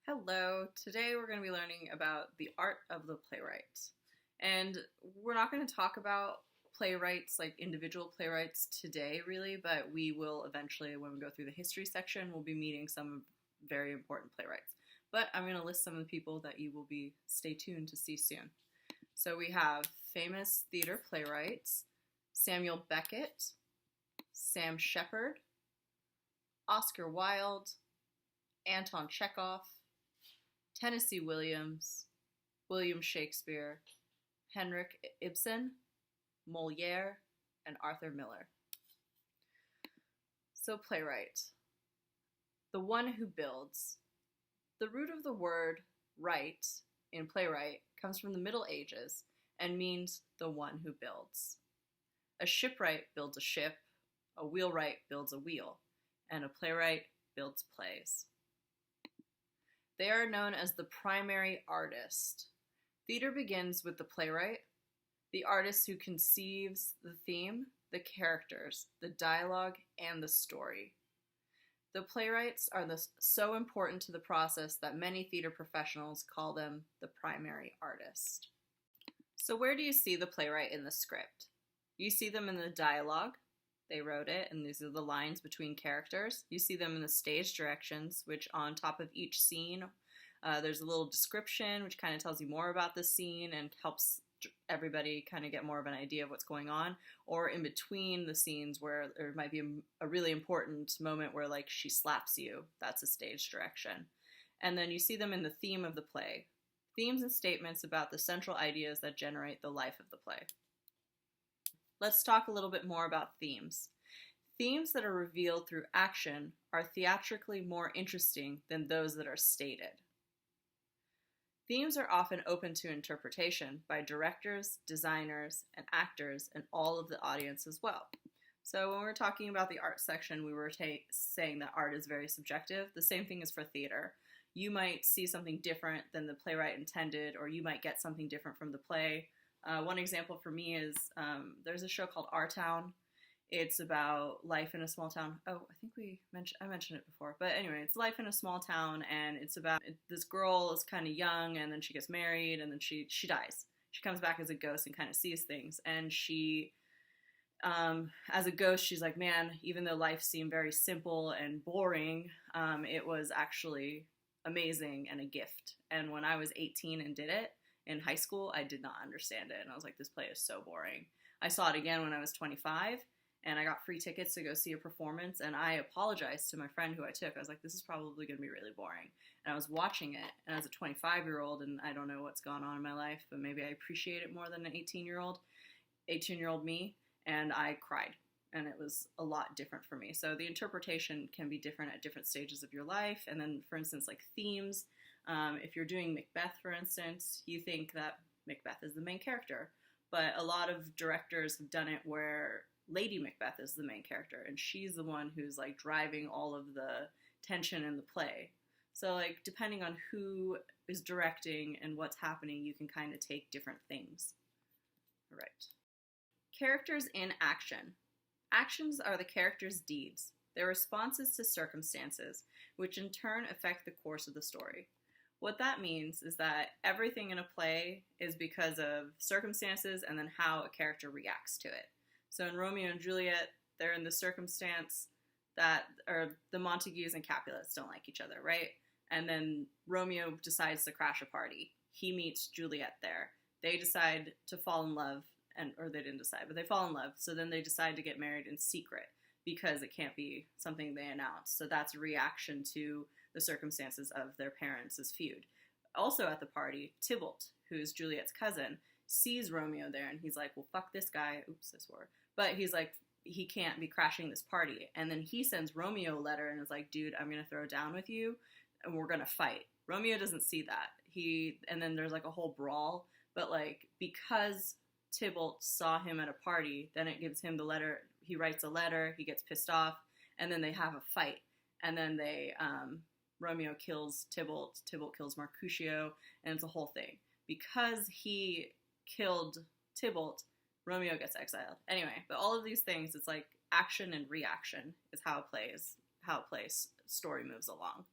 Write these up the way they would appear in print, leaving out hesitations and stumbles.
Hello, today we're going to be learning about the art of the playwright. And we're not going to talk about playwrights, like individual playwrights today, really, but we will eventually, when we go through the history section, we'll be meeting some very important playwrights. But I'm going to list some of the people that you will be stay tuned to see soon. So we have famous theater playwrights, Samuel Beckett, Sam Shepard, Oscar Wilde, Anton Chekhov, Tennessee Williams, William Shakespeare, Henrik Ibsen, Moliere, and Arthur Miller. So playwright, the one who builds. The root of the word right in playwright comes from the Middle Ages and means the one who builds. A shipwright builds a ship, a wheelwright builds a wheel, and a playwright builds plays. They are known as the primary artist. Theater begins with the playwright, the artist who conceives the theme, the characters, the dialogue, and the story. The playwrights are so important to the process that many theater professionals call them the primary artist. So where do you see the playwright in the script? You see them in the dialogue. They wrote it, and these are the lines between characters. You see them in the stage directions, which on top of each scene, there's a little description, which kind of tells you more about the scene and helps everybody kind of get more of an idea of what's going on. Or in between the scenes where there might be a really important moment where, like, she slaps you. That's a stage direction. And then you see them in the theme of the play. Themes and statements about the central ideas that generate the life of the play. Let's talk a little bit more about themes. Themes that are revealed through action are theatrically more interesting than those that are stated. Themes are often open to interpretation by directors, designers, and actors, and all of the audience as well. So when we're talking about the art section, we were saying that art is very subjective. The same thing is for theater. You might see something different than the playwright intended, or you might get something different from the play. One example for me is there's a show called Our Town. It's about life in a small town. Oh, I think I mentioned it before. But anyway, it's life in a small town, and it's about this girl is kind of young, and then she gets married, and then she dies. She comes back as a ghost and kind of sees things. And she, as a ghost, she's like, man, even though life seemed very simple and boring, it was actually amazing and a gift. And when I was 18 and did it, in high school, I did not understand it, and I was like, this play is so boring. I saw it again when I was 25, and I got free tickets to go see a performance, and I apologized to my friend who I took. I was like, this is probably going to be really boring. And I was watching it, and as a 25-year-old, and I don't know what's gone on in my life, but maybe I appreciate it more than an 18-year-old me, and I cried, and it was a lot different for me. So the interpretation can be different at different stages of your life, and then, for instance, like themes. If you're doing Macbeth, for instance, you think that Macbeth is the main character, but a lot of directors have done it where Lady Macbeth is the main character, and she's the one who's like driving all of the tension in the play. So like depending on who is directing and what's happening, you can kind of take different things. All right. Characters in action. Actions are the characters' deeds. They're responses to circumstances, which in turn affect the course of the story. What that means is that everything in a play is because of circumstances and then how a character reacts to it. So in Romeo and Juliet, they're in the circumstance that, or the Montagues and Capulets don't like each other, right? And then Romeo decides to crash a party. He meets Juliet there. They decide to fall in love, or they didn't decide, but they fall in love. So then they decide to get married in secret because it can't be something they announce. So that's a reaction to the circumstances of their parents' feud. Also at the party, Tybalt, who's Juliet's cousin, sees Romeo there, and he's like, well, fuck this guy. Oops, I swore. But he's like, he can't be crashing this party. And then he sends Romeo a letter and is like, dude, I'm going to throw down with you, and we're going to fight. Romeo doesn't see that. And then there's like a whole brawl. But like, because Tybalt saw him at a party, then it gives him the letter. He writes a letter, he gets pissed off, and then they have a fight. And then Romeo kills Tybalt, Tybalt kills Mercutio, and it's a whole thing. Because he killed Tybalt, Romeo gets exiled. Anyway, but all of these things, it's like action and reaction is how a play's story moves along.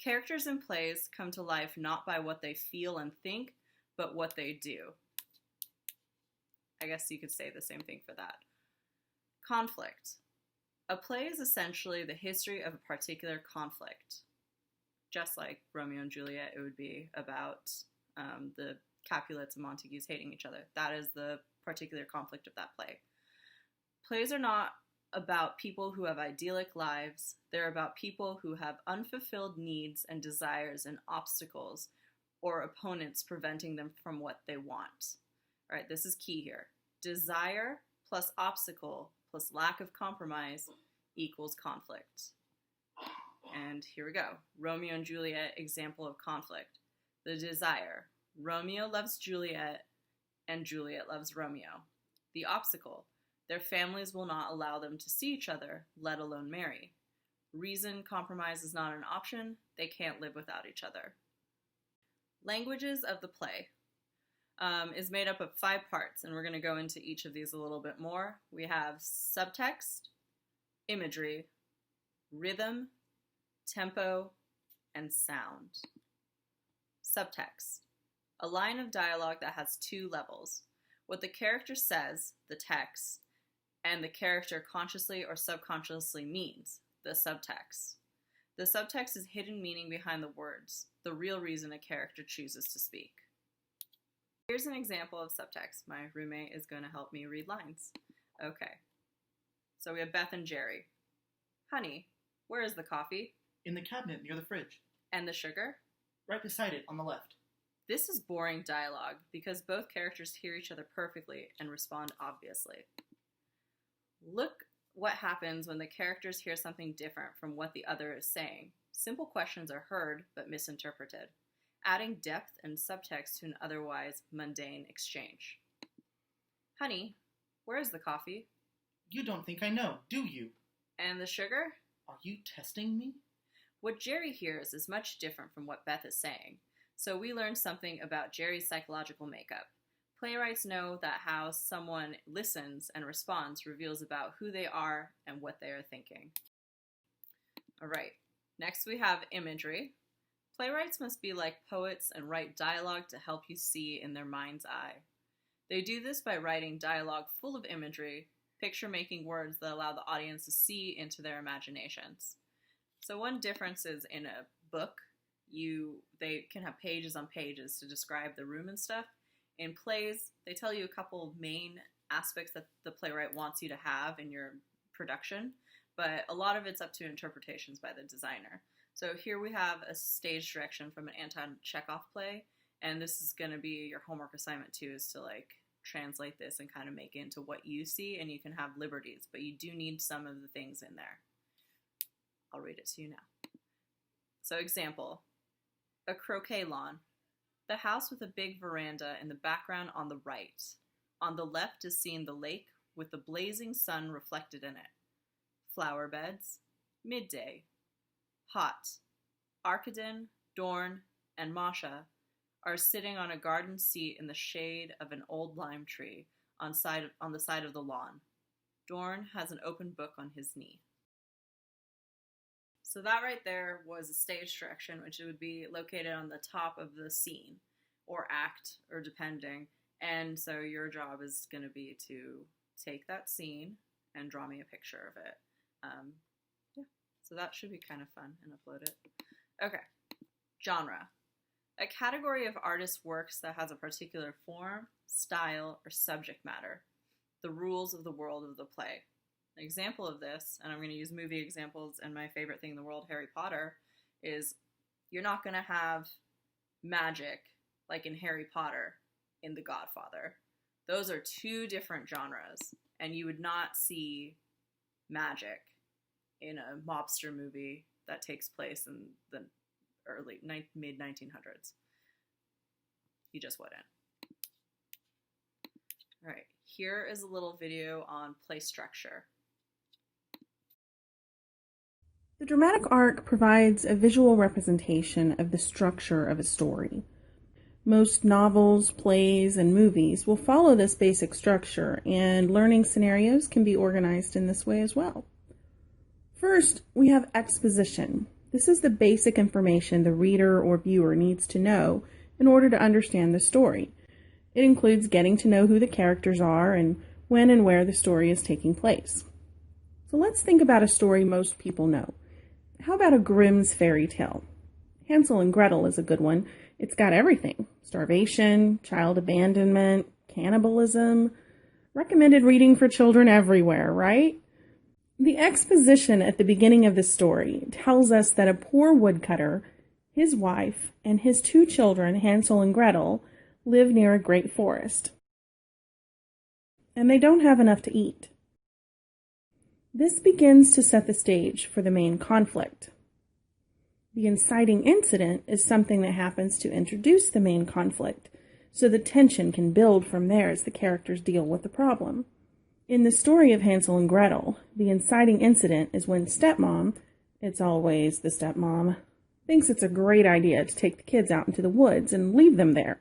Characters in plays come to life not by what they feel and think, but what they do. I guess you could say the same thing for that. Conflict. A play is essentially the history of a particular conflict. Just like Romeo and Juliet, it would be about the Capulets and Montagues hating each other. That is the particular conflict of that play. Plays are not about people who have idyllic lives. They're about people who have unfulfilled needs and desires and obstacles or opponents preventing them from what they want. All right, this is key here. Desire plus obstacle plus lack of compromise equals conflict. And here we go. Romeo and Juliet, example of conflict. The desire. Romeo loves Juliet and Juliet loves Romeo. The obstacle. Their families will not allow them to see each other, let alone marry. Reason, compromise is not an option. They can't live without each other. Languages of the play is made up of 5 parts, and we're going to go into each of these a little bit more. We have subtext, imagery, rhythm, tempo, and sound. Subtext. A line of dialogue that has 2 levels. What the character says, the text, and the character consciously or subconsciously means, the subtext. The subtext is hidden meaning behind the words, the real reason a character chooses to speak. Here's an example of subtext. My roommate is going to help me read lines. Okay. So we have Beth and Jerry. Honey, where is the coffee? In the cabinet near the fridge. And the sugar? Right beside it, on the left. This is boring dialogue because both characters hear each other perfectly and respond obviously. Look what happens when the characters hear something different from what the other is saying. Simple questions are heard but misinterpreted, adding depth and subtext to an otherwise mundane exchange. Honey, where is the coffee? You don't think I know, do you? And the sugar? Are you testing me? What Jerry hears is much different from what Beth is saying, so we learned something about Jerry's psychological makeup. Playwrights know that how someone listens and responds reveals about who they are and what they are thinking. All right, next we have imagery. Playwrights must be like poets and write dialogue to help you see in their mind's eye. They do this by writing dialogue full of imagery, picture-making words that allow the audience to see into their imaginations. So one difference is in a book, they can have pages on pages to describe the room and stuff. In plays, they tell you a couple of main aspects that the playwright wants you to have in your production, but a lot of it's up to interpretations by the designer. So here we have a stage direction from an Anton Chekhov play, and this is going to be your homework assignment too, is to like translate this and kind of make it into what you see, and you can have liberties, but you do need some of the things in there. I'll read it to you now. So example, a croquet lawn. The house with a big veranda in the background on the right. On the left is seen the lake with the blazing sun reflected in it. Flower beds. Midday. Hot. Arkadin, Dorn, and Masha are sitting on a garden seat in the shade of an old lime tree on the side of the lawn. Dorn has an open book on his knee. So that right there was a stage direction, which would be located on the top of the scene or act, or depending. And so your job is going to be to take that scene and draw me a picture of it. Yeah, so that should be kind of fun and upload it. Okay, genre. A category of artist works that has a particular form, style, or subject matter. The rules of the world of the play. An example of this, and I'm going to use movie examples, and my favorite thing in the world, Harry Potter, is you're not going to have magic like in Harry Potter in The Godfather. Those are 2 different genres, and you would not see magic in a mobster movie that takes place in the mid-1900s. You just wouldn't. All right, here is a little video on play structure. The dramatic arc provides a visual representation of the structure of a story. Most novels, plays, and movies will follow this basic structure, and learning scenarios can be organized in this way as well. First, we have exposition. This is the basic information the reader or viewer needs to know in order to understand the story. It includes getting to know who the characters are and when and where the story is taking place. So let's think about a story most people know. How about a Grimm's fairy tale? Hansel and Gretel is a good one. It's got everything: starvation, child abandonment, cannibalism. Recommended reading for children everywhere, right? The exposition at the beginning of the story tells us that a poor woodcutter, his wife, and his 2 children, Hansel and Gretel, live near a great forest. And they don't have enough to eat. This begins to set the stage for the main conflict. The inciting incident is something that happens to introduce the main conflict, so the tension can build from there as the characters deal with the problem. In the story of Hansel and Gretel, the inciting incident is when stepmom, it's always the stepmom, thinks it's a great idea to take the kids out into the woods and leave them there.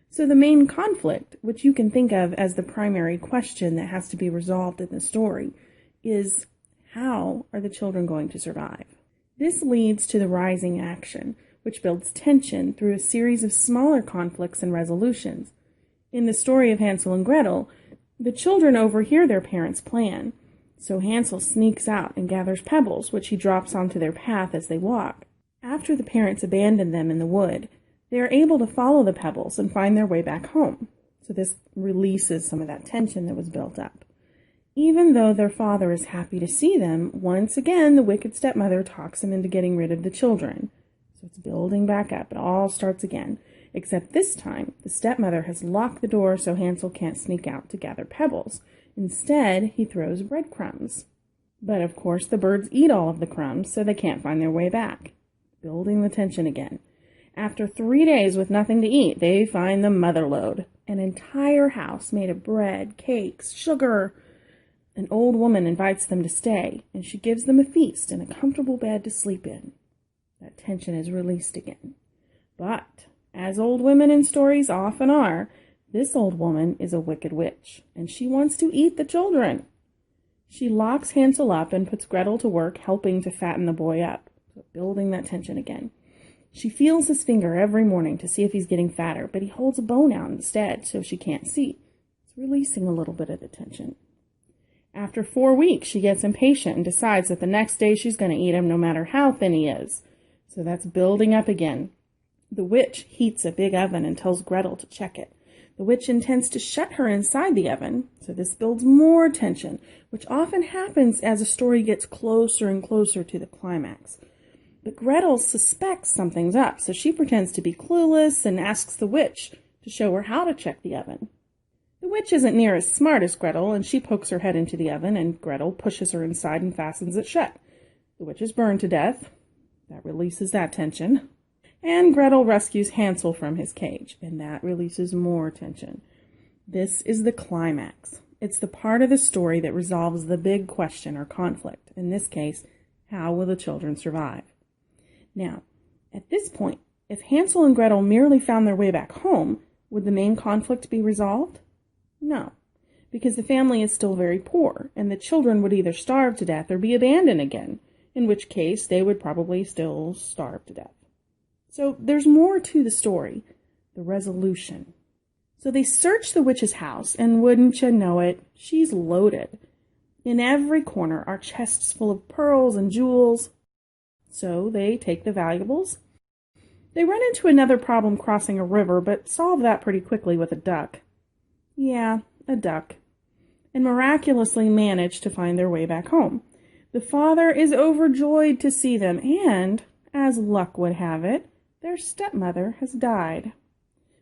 So the main conflict, which you can think of as the primary question that has to be resolved in the story, is how are the children going to survive? This leads to the rising action, which builds tension through a series of smaller conflicts and resolutions. In the story of Hansel and Gretel, the children overhear their parents' plan, so Hansel sneaks out and gathers pebbles, which he drops onto their path as they walk. After the parents abandon them in the wood, they are able to follow the pebbles and find their way back home. So this releases some of that tension that was built up. Even though their father is happy to see them, once again the wicked stepmother talks him into getting rid of the children. So it's building back up. It all starts again. Except this time, the stepmother has locked the door so Hansel can't sneak out to gather pebbles. Instead, he throws breadcrumbs. But of course, the birds eat all of the crumbs, so they can't find their way back. Building the tension again. After 3 days with nothing to eat, they find the mother lode. An entire house made of bread, cakes, sugar. An old woman invites them to stay, and she gives them a feast and a comfortable bed to sleep in. That tension is released again. But as old women in stories often are, this old woman is a wicked witch, and she wants to eat the children. She locks Hansel up and puts Gretel to work helping to fatten the boy up, building that tension again. She feels his finger every morning to see if he's getting fatter, but he holds a bone out instead so she can't see. It's releasing a little bit of the tension. After 4 weeks, she gets impatient and decides that the next day she's going to eat him no matter how thin he is. So that's building up again. The witch heats a big oven and tells Gretel to check it. The witch intends to shut her inside the oven, so this builds more tension, which often happens as a story gets closer and closer to the climax. But Gretel suspects something's up, so she pretends to be clueless and asks the witch to show her how to check the oven. The witch isn't near as smart as Gretel, and she pokes her head into the oven, and Gretel pushes her inside and fastens it shut. The witch is burned to death. That releases that tension. And Gretel rescues Hansel from his cage, and that releases more tension. This is the climax. It's the part of the story that resolves the big question or conflict. In this case, how will the children survive? Now, at this point, if Hansel and Gretel merely found their way back home, would the main conflict be resolved? No, because the family is still very poor, and the children would either starve to death or be abandoned again, in which case they would probably still starve to death. So there's more to the story, the resolution. So they search the witch's house, and wouldn't you know it, she's loaded. In every corner are chests full of pearls and jewels. So they take the valuables. They run into another problem crossing a river, but solve that pretty quickly with a duck. Yeah, a duck. And miraculously manage to find their way back home. The father is overjoyed to see them, and, as luck would have it, their stepmother has died.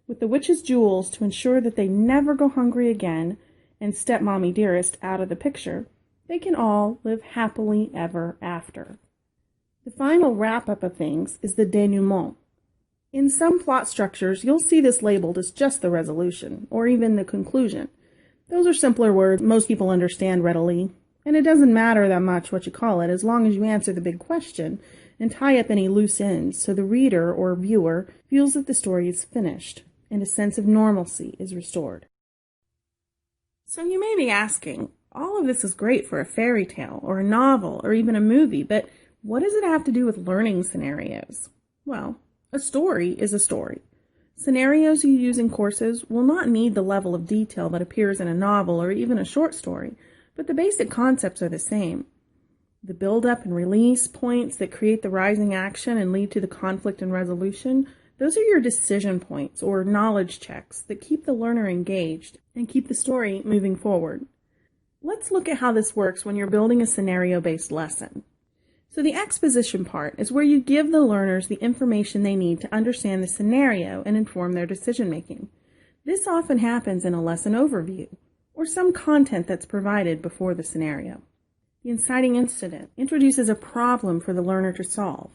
With the witch's jewels to ensure that they never go hungry again, and stepmommy dearest out of the picture, they can all live happily ever after. The final wrap-up of things is the denouement. In some plot structures, you'll see this labeled as just the resolution, or even the conclusion. Those are simpler words most people understand readily, and it doesn't matter that much what you call it as long as you answer the big question and tie up any loose ends so the reader or viewer feels that the story is finished and a sense of normalcy is restored. So you may be asking, all of this is great for a fairy tale or a novel or even a movie, but What does it have to do with learning scenarios? Well, a story is a story. Scenarios you use in courses will not need the level of detail that appears in a novel or even a short story, but the basic concepts are the same. The build-up and release points that create the rising action and lead to the conflict and resolution, those are your decision points or knowledge checks that keep the learner engaged and keep the story moving forward. Let's look at how this works when you're building a scenario-based lesson. So the exposition part is where you give the learners the information they need to understand the scenario and inform their decision-making. This often happens in a lesson overview or some content that's provided before the scenario. The inciting incident introduces a problem for the learner to solve.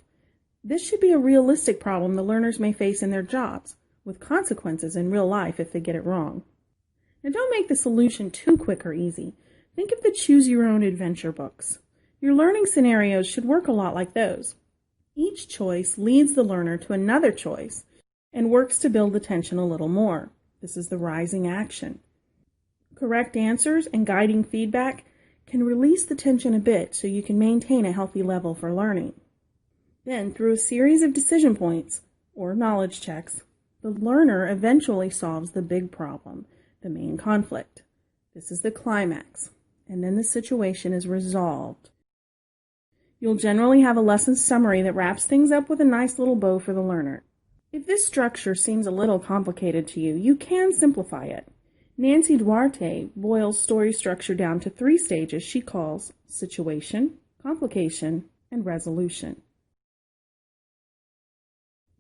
This should be a realistic problem the learners may face in their jobs, with consequences in real life if they get it wrong. Now don't make the solution too quick or easy. Think of the choose-your-own-adventure books. Your learning scenarios should work a lot like those. Each choice leads the learner to another choice and works to build the tension a little more. This is the rising action. Correct answers and guiding feedback can release the tension a bit so you can maintain a healthy level for learning. Then, through a series of decision points, or knowledge checks, the learner eventually solves the big problem, the main conflict. This is the climax, and then the situation is resolved. You'll generally have a lesson summary that wraps things up with a nice little bow for the learner. If this structure seems a little complicated to you, you can simplify it. Nancy Duarte boils story structure down to 3 stages she calls situation, complication, and resolution.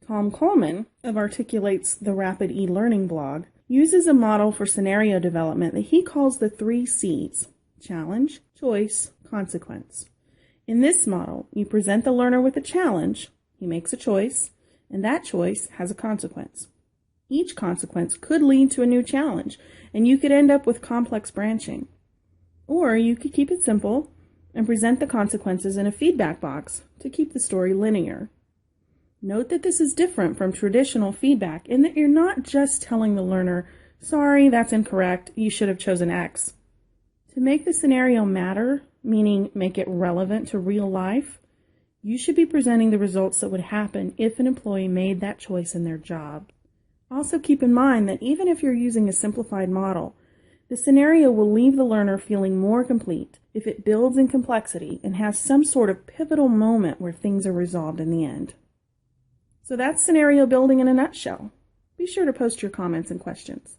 Tom Coleman of Articulates the Rapid e-Learning blog uses a model for scenario development that he calls the 3 C's: challenge, choice, consequence. In this model, you present the learner with a challenge, he makes a choice, and that choice has a consequence. Each consequence could lead to a new challenge, and you could end up with complex branching. Or you could keep it simple and present the consequences in a feedback box to keep the story linear. Note that this is different from traditional feedback in that you're not just telling the learner, sorry, that's incorrect, you should have chosen X. To make the scenario matter, meaning make it relevant to real life, you should be presenting the results that would happen if an employee made that choice in their job. Also keep in mind that even if you're using a simplified model, the scenario will leave the learner feeling more complete if it builds in complexity and has some sort of pivotal moment where things are resolved in the end. So that's scenario building in a nutshell. Be sure to post your comments and questions.